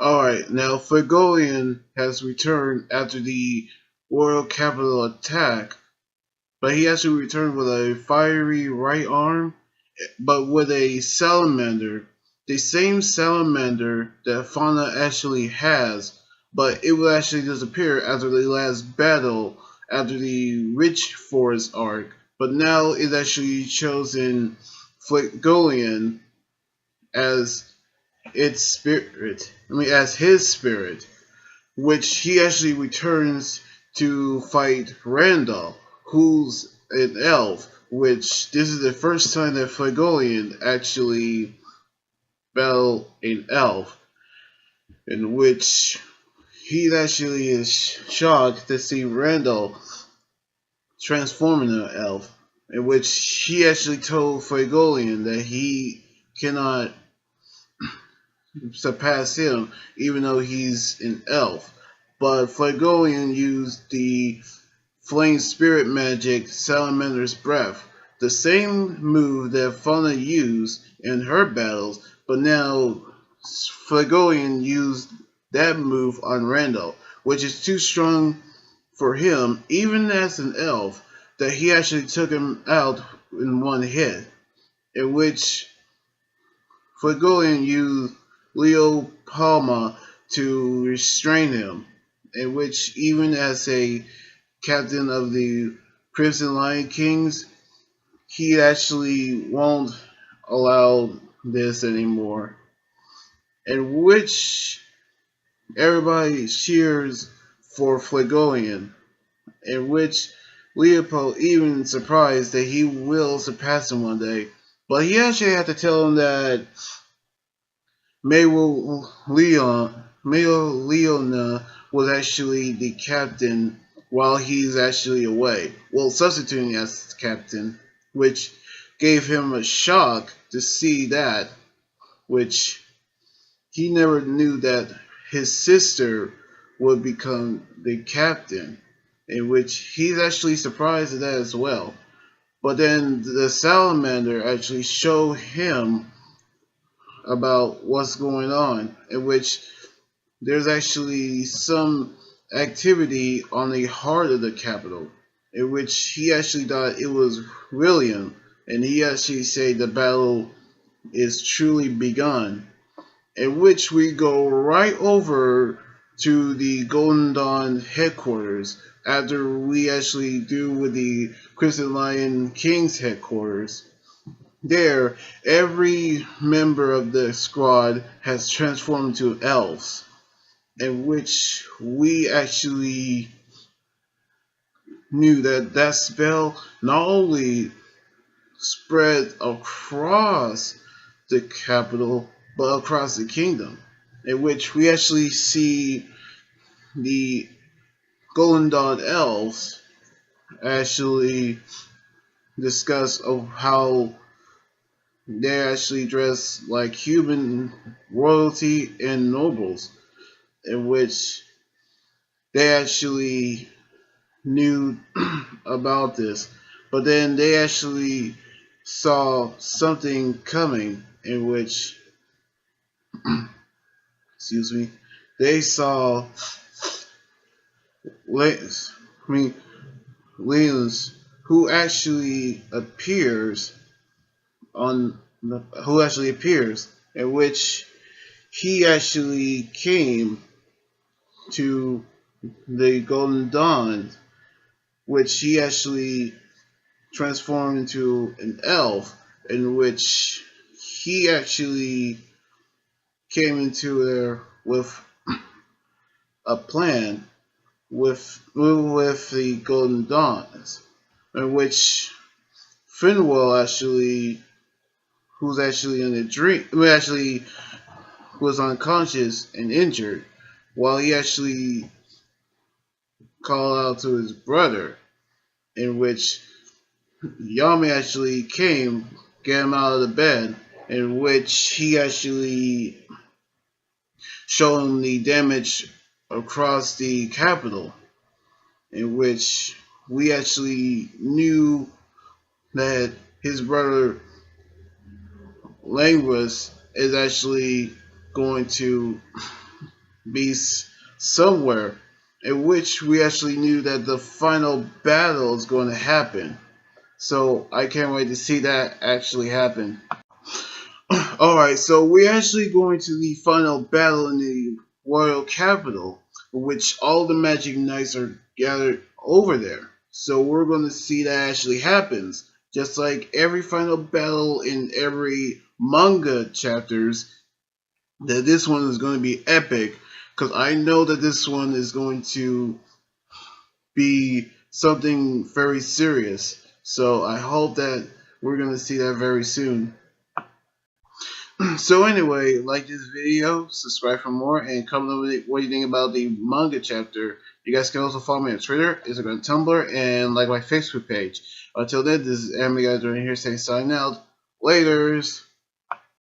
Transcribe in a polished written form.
Alright, now Fregolian has returned after the Royal Capital attack, but he actually returned with a fiery right arm, but with a salamander. The same salamander that Fauna actually has, but it will actually disappear after the last battle, after the Rich Forest arc. But now it's actually chosen Flegolian as its spirit. As his spirit, which he actually returns to fight Randall, who's an elf. Which this is the first time that Flegolian actually battled an elf, in which he actually is shocked to see Randall transform into an elf, in which he actually told Fregolian that he cannot surpass him, even though he's an elf. But Flegolian used the Flame Spirit Magic Salamander's Breath, the same move that Fauna used in her battles, but now Flegolian used that move on Randall, which is too strong for him, even as an elf, that he actually took him out in one hit, in which Flegolian used Leo Palma to restrain him, in which even as a captain of the Crimson Lion Kings, he actually won't allow this anymore. In which everybody cheers for Flegolian, in which Leopold even surprised that he will surpass him one day. But he actually had to tell him that Mayo Leona was actually the captain while he's actually away. Well, substituting as captain, which gave him a shock to see that, which he never knew that his sister would become the captain, in which he's actually surprised at that as well. But then the salamander actually showed him about what's going on, in which there's actually some activity on the heart of the capital, in which he actually thought it was William, and he actually said the battle is truly begun, in which we go right over to the Golden Dawn headquarters after we actually do with the Crimson Lion King's headquarters. There, every member of the squad has transformed into elves, in which we actually knew that that spell not only spread across the capital, but across the kingdom, in which we actually see the Golden Dawn elves actually discuss of how they actually dress like human royalty and nobles, in which they actually knew about this, but then they actually saw something coming, in which, excuse me, they saw Lens, who actually appears who actually appears, in which he actually came to the Golden Dawn, which he actually transformed into an elf, in which he actually came into there with a plan with the Golden Dawns, in which Finwell actually, who's actually in a dream, who actually was unconscious and injured, while he actually called out to his brother, in which Yami actually came, get him out of the bed, in which he actually showed him the damage across the capital, in which we actually knew that his brother Languis is actually going to beast somewhere, in which we actually knew that the final battle is going to happen. So I can't wait to see that actually happen. Alright, so we're actually going to the final battle in the royal capital, which all the magic knights are gathered over there. So we're going to see that actually happens. Just like every final battle in every manga chapters, that this one is going to be epic. Because I know that this one is going to be something very serious. So I hope that we're going to see that very soon. So anyway, like this video, subscribe for more, and comment what you think about the manga chapter. You guys can also follow me on Twitter, Instagram, Tumblr, and like my Facebook page. Until then, this is Anime Guys right here saying sign out. Laters!